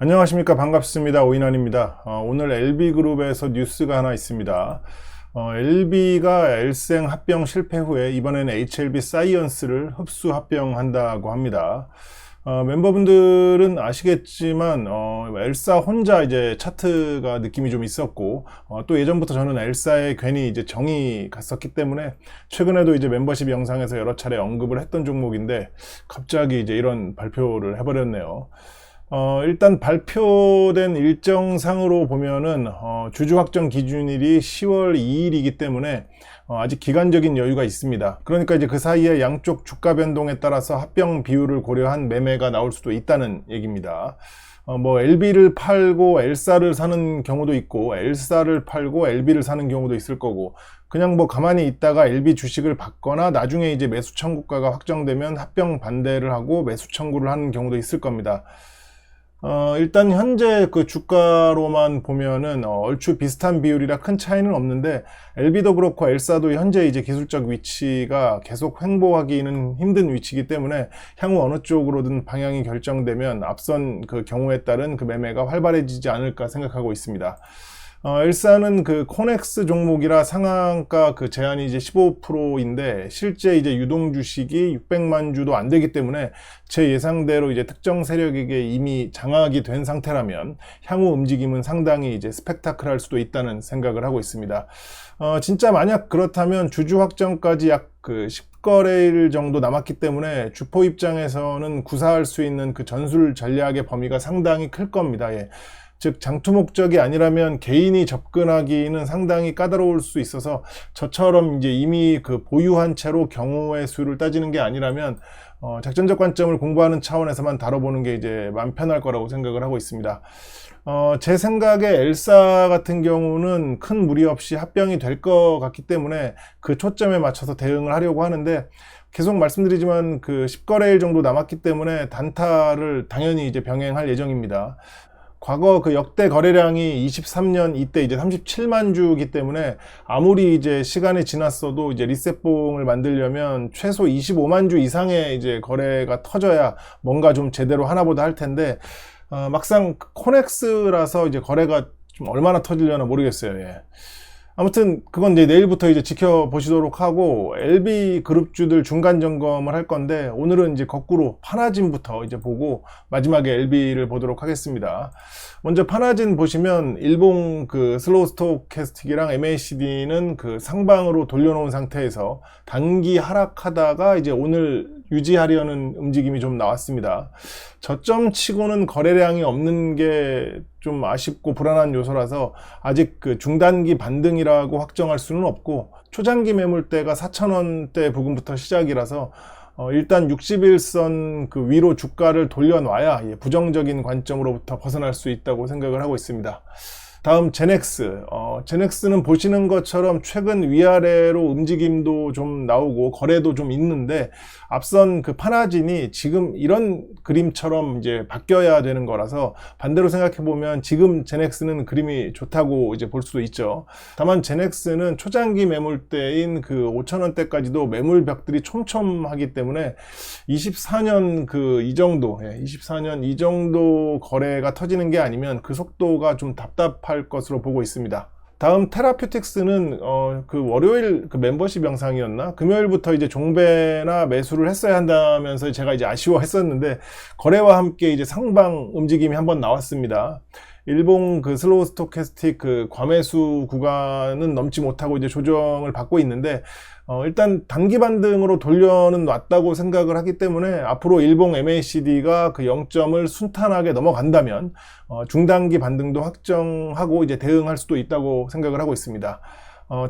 안녕하십니까. 반갑습니다. 오인환입니다. 오늘 LB그룹에서 뉴스가 하나 있습니다. LB가 엘생 합병 실패 후에 이번에는 HLB 사이언스를 흡수 합병한다고 합니다. 멤버분들은 아시겠지만 엘사 혼자 이제 차트가 느낌이 좀 있었고, 또 예전부터 저는 엘사에 괜히 이제 정이 갔었기 때문에 최근에도 이제 멤버십 영상에서 여러 차례 언급을 했던 종목인데 갑자기 이제 이런 발표를 해버렸네요. 일단 발표된 일정상으로 보면은 주주 확정 기준일이 10월 2일이기 때문에 아직 기간적인 여유가 있습니다. 그러니까 이제 그 사이에 양쪽 주가 변동에 따라서 합병 비율을 고려한 매매가 나올 수도 있다는 얘기입니다. LB를 팔고 엘사를 사는 경우도 있고, 엘사를 팔고 LB를 사는 경우도 있을 거고, 그냥 가만히 있다가 LB 주식을 받거나 나중에 이제 매수 청구가가 확정되면 합병 반대를 하고 매수 청구를 하는 경우도 있을 겁니다. 일단 현재 그 주가로만 보면은 얼추 비슷한 비율이라 큰 차이는 없는데, LB도 그렇고 엘사도 현재 이제 기술적 위치가 계속 횡보하기는 힘든 위치이기 때문에 향후 어느 쪽으로든 방향이 결정되면 앞선 그 경우에 따른 그 매매가 활발해지지 않을까 생각하고 있습니다. 엘사는 그 코넥스 종목이라 상한가 그 제한이 이제 15%인데 실제 이제 유동 주식이 600만 주도 안 되기 때문에 제 예상대로 이제 특정 세력에게 이미 장악이 된 상태라면 향후 움직임은 상당히 이제 스펙타클할 수도 있다는 생각을 하고 있습니다. 진짜 만약 그렇다면 주주 확정까지 약 그 10거래일 정도 남았기 때문에 주포 입장에서는 구사할 수 있는 그 전술 전략의 범위가 상당히 클 겁니다. 예. 즉 장투 목적이 아니라면 개인이 접근하기는 상당히 까다로울 수 있어서, 저처럼 이제 이미 그 보유한 채로 경우의 수를 따지는 게 아니라면 작전적 관점을 공부하는 차원에서만 다뤄보는 게 이제 마음 편할 거라고 생각을 하고 있습니다. 제 생각에 엘사 같은 경우는 큰 무리 없이 합병이 될 것 같기 때문에 그 초점에 맞춰서 대응을 하려고 하는데, 계속 말씀드리지만 그 10거래일 정도 남았기 때문에 단타를 당연히 이제 병행할 예정입니다. 과거 그 역대 거래량이 23년 이때 이제 37만 주기 때문에 아무리 이제 시간이 지났어도 이제 리셋봉을 만들려면 최소 25만 주 이상의 이제 거래가 터져야 뭔가 좀 제대로 하나보다 할 텐데, 막상 코넥스라서 이제 거래가 좀 얼마나 터지려나 모르겠어요. 예. 아무튼 그건 이제 내일부터 이제 지켜보시도록 하고, LB 그룹주들 중간 점검을 할 건데 오늘은 이제 거꾸로 파나진부터 이제 보고 마지막에 LB를 보도록 하겠습니다. 먼저 파나진 보시면 일봉 그 슬로우 스토캐스틱이랑 MACD는 그 상방으로 돌려놓은 상태에서 단기 하락하다가 이제 오늘 유지하려는 움직임이 좀 나왔습니다. 저점 치고는 거래량이 없는 게 좀 아쉽고 불안한 요소라서 아직 그 중단기 반등이라고 확정할 수는 없고, 초장기 매물대가 4,000원대 부근부터 시작이라서 일단 61선 그 위로 주가를 돌려놔야 부정적인 관점으로부터 벗어날 수 있다고 생각을 하고 있습니다. 다음 제넥스. 제넥스는 보시는 것처럼 최근 위아래로 움직임도 좀 나오고 거래도 좀 있는데, 앞선 그 파나진이 지금 이런 그림처럼 이제 바뀌어야 되는 거라서 반대로 생각해 보면 지금 제넥스는 그림이 좋다고 이제 볼 수도 있죠. 다만 제넥스는 초장기 매물대인 그 5,000원대까지도 매물 벽들이 촘촘하기 때문에 24년 그 이 정도, 24년 이 정도 거래가 터지는 게 아니면 그 속도가 좀 답답할 것으로 보고 있습니다. 다음 테라퓨틱스는 그 월요일 그 멤버십 영상이었나? 금요일부터 이제 종배나 매수를 했어야 한다면서 제가 이제 아쉬워했었는데, 거래와 함께 이제 상방 움직임이 한번 나왔습니다. 일봉 그 슬로우 스토캐스틱 그 과매수 구간은 넘지 못하고 이제 조정을 받고 있는데, 일단 단기 반등으로 돌려는 놨다고 생각을 하기 때문에 앞으로 일봉 MACD가 그 0점을 순탄하게 넘어간다면 중단기 반등도 확정하고 이제 대응할 수도 있다고 생각을 하고 있습니다.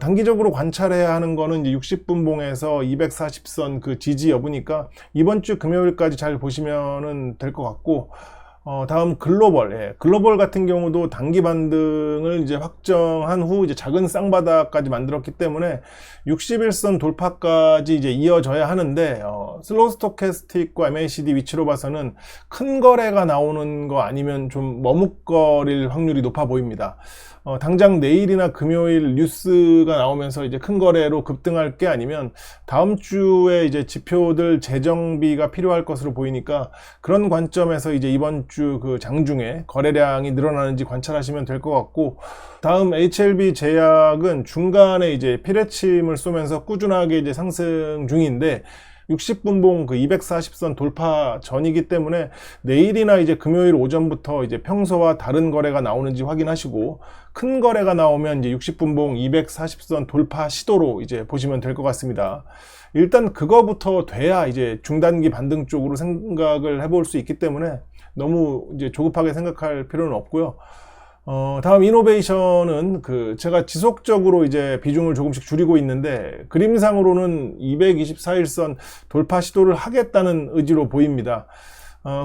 단기적으로 관찰해야 하는 거는 이제 60분봉에서 240선 그 지지 여부니까 이번 주 금요일까지 잘 보시면은 될 것 같고, 다음 글로벌. 글로벌 같은 경우도 단기 반등을 이제 확정한 후 이제 작은 쌍바닥까지 만들었기 때문에 61선 돌파까지 이제 이어져야 하는데, 슬로우 스토캐스틱과 MACD 위치로 봐서는 큰 거래가 나오는 거 아니면 좀 머뭇거릴 확률이 높아 보입니다. 당장 내일이나 금요일 뉴스가 나오면서 이제 큰 거래로 급등할 게 아니면 다음 주에 이제 지표들 재정비가 필요할 것으로 보이니까, 그런 관점에서 이제 이번 주 주 그 장중에 거래량이 늘어나는지 관찰하시면 될 것 같고, 다음 HLB 제약은 중간에 이제 피레침을 쏘면서 꾸준하게 이제 상승 중인데 60분봉 그 240선 돌파 전이기 때문에 내일이나 이제 금요일 오전부터 이제 평소와 다른 거래가 나오는지 확인하시고, 큰 거래가 나오면 이제 60분봉 240선 돌파 시도로 이제 보시면 될 것 같습니다. 일단 그거부터 돼야 이제 중단기 반등 쪽으로 생각을 해볼 수 있기 때문에 너무 이제 조급하게 생각할 필요는 없고요. 다음 이노베이션은 제가 지속적으로 이제 비중을 조금씩 줄이고 있는데 그림상으로는 224일선 돌파 시도를 하겠다는 의지로 보입니다.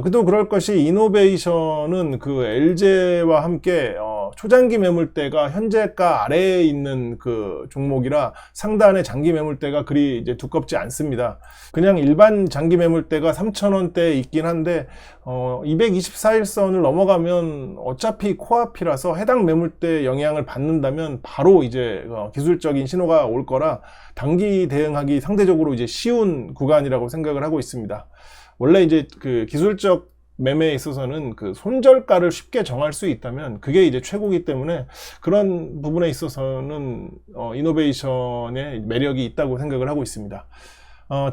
그도 그럴 것이 이노베이션은 그 LJ와 함께 초장기 매물대가 현재가 아래에 있는 그 종목이라 상단의 장기 매물대가 그리 이제 두껍지 않습니다. 그냥 일반 장기 매물대가 3,000원대에 있긴 한데 224일선을 넘어가면 어차피 코앞이라서 해당 매물대 영향을 받는다면 바로 이제 기술적인 신호가 올 거라 단기 대응하기 상대적으로 이제 쉬운 구간이라고 생각을 하고 있습니다. 원래 이제 그 기술적 매매에 있어서는 그 손절가를 쉽게 정할 수 있다면 그게 이제 최고이기 때문에 그런 부분에 있어서는 이노베이션의 매력이 있다고 생각을 하고 있습니다.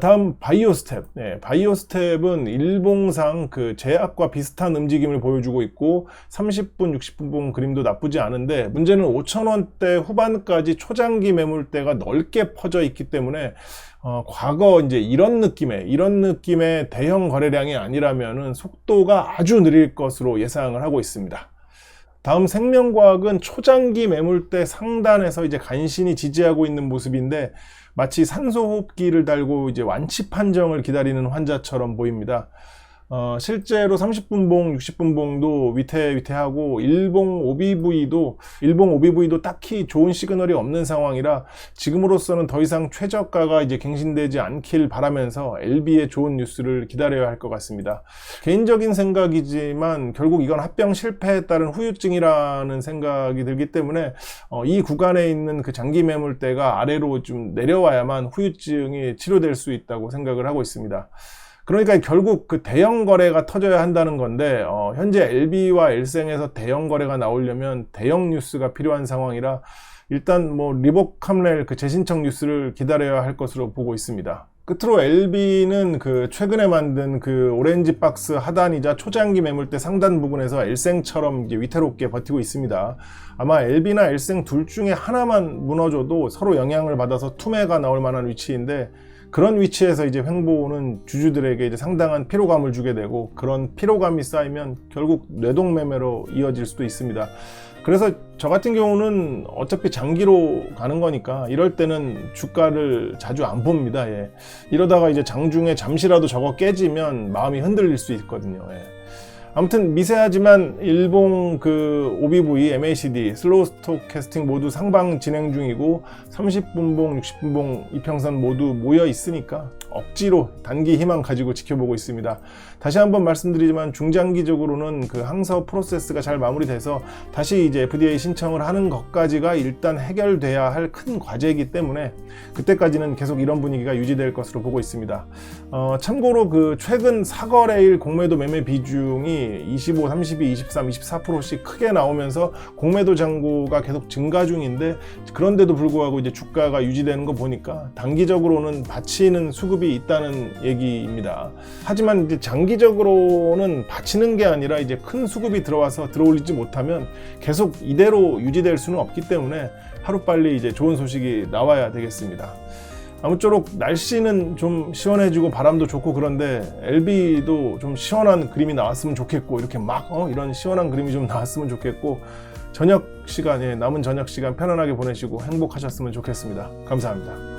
다음 바이오스텝. 바이오스텝은 일봉상 그 제약과 비슷한 움직임을 보여주고 있고 30분, 60분봉 그림도 나쁘지 않은데 문제는 5,000원대 후반까지 초장기 매물대가 넓게 퍼져 있기 때문에 과거 이제 이런 느낌의 대형 거래량이 아니라면은 속도가 아주 느릴 것으로 예상을 하고 있습니다. 다음 생명과학은 초장기 매물대 상단에서 이제 간신히 지지하고 있는 모습인데 마치 산소호흡기를 달고 이제 완치 판정을 기다리는 환자처럼 보입니다. 실제로 30분봉, 60분봉도 위태위태하고 일봉 OBV도 딱히 좋은 시그널이 없는 상황이라 지금으로서는 더 이상 최저가가 이제 갱신되지 않길 바라면서 LB의 좋은 뉴스를 기다려야 할 것 같습니다. 개인적인 생각이지만 결국 이건 합병 실패에 따른 후유증이라는 생각이 들기 때문에 이 구간에 있는 그 장기 매물대가 아래로 좀 내려와야만 후유증이 치료될 수 있다고 생각을 하고 있습니다. 그러니까 결국 그 대형 거래가 터져야 한다는 건데 현재 LB와 엘생에서 대형 거래가 나오려면 대형 뉴스가 필요한 상황이라 일단 뭐 리보캄렐 그 재신청 뉴스를 기다려야 할 것으로 보고 있습니다. 끝으로 LB는 그 최근에 만든 그 오렌지 박스 하단이자 초장기 매물대 상단 부분에서 엘생처럼 이제 위태롭게 버티고 있습니다. 아마 LB나 엘생 둘 중에 하나만 무너져도 서로 영향을 받아서 투매가 나올 만한 위치인데 그런 위치에서 이제 횡보는 주주들에게 이제 상당한 피로감을 주게 되고 그런 피로감이 쌓이면 결국 뇌동매매로 이어질 수도 있습니다. 그래서 저 같은 경우는 어차피 장기로 가는 거니까 이럴 때는 주가를 자주 안 봅니다. 이러다가 이제 장중에 잠시라도 저거 깨지면 마음이 흔들릴 수 있거든요. 아무튼 미세하지만 일봉 그 OBV, MACD, 슬로우 스토캐스팅 모두 상방 진행 중이고 30분봉, 60분봉 이평선 모두 모여 있으니까 억지로 단기 희망 가지고 지켜보고 있습니다. 다시 한번 말씀드리지만 중장기적으로는 그 항서 프로세스가 잘 마무리돼서 다시 이제 FDA 신청을 하는 것까지가 일단 해결돼야 할 큰 과제이기 때문에 그때까지는 계속 이런 분위기가 유지될 것으로 보고 있습니다. 참고로 그 최근 사거래일 공매도 매매 비중이 25, 32, 23, 24%씩 크게 나오면서 공매도 잔고가 계속 증가 중인데 그런데도 불구하고 이제 주가가 유지되는 거 보니까 단기적으로는 받치는 수급이 있다는 얘기입니다. 하지만 이제 장기적으로는 받치는 게 아니라 이제 큰 수급이 들어와서 들어올리지 못하면 계속 이대로 유지될 수는 없기 때문에 하루빨리 이제 좋은 소식이 나와야 되겠습니다. 아무쪼록 날씨는 좀 시원해지고 바람도 좋고 그런데 LB도 좀 시원한 그림이 나왔으면 좋겠고 이렇게 막 이런 시원한 그림이 좀 나왔으면 좋겠고 저녁 시간에 남은 저녁 시간 편안하게 보내시고 행복하셨으면 좋겠습니다. 감사합니다.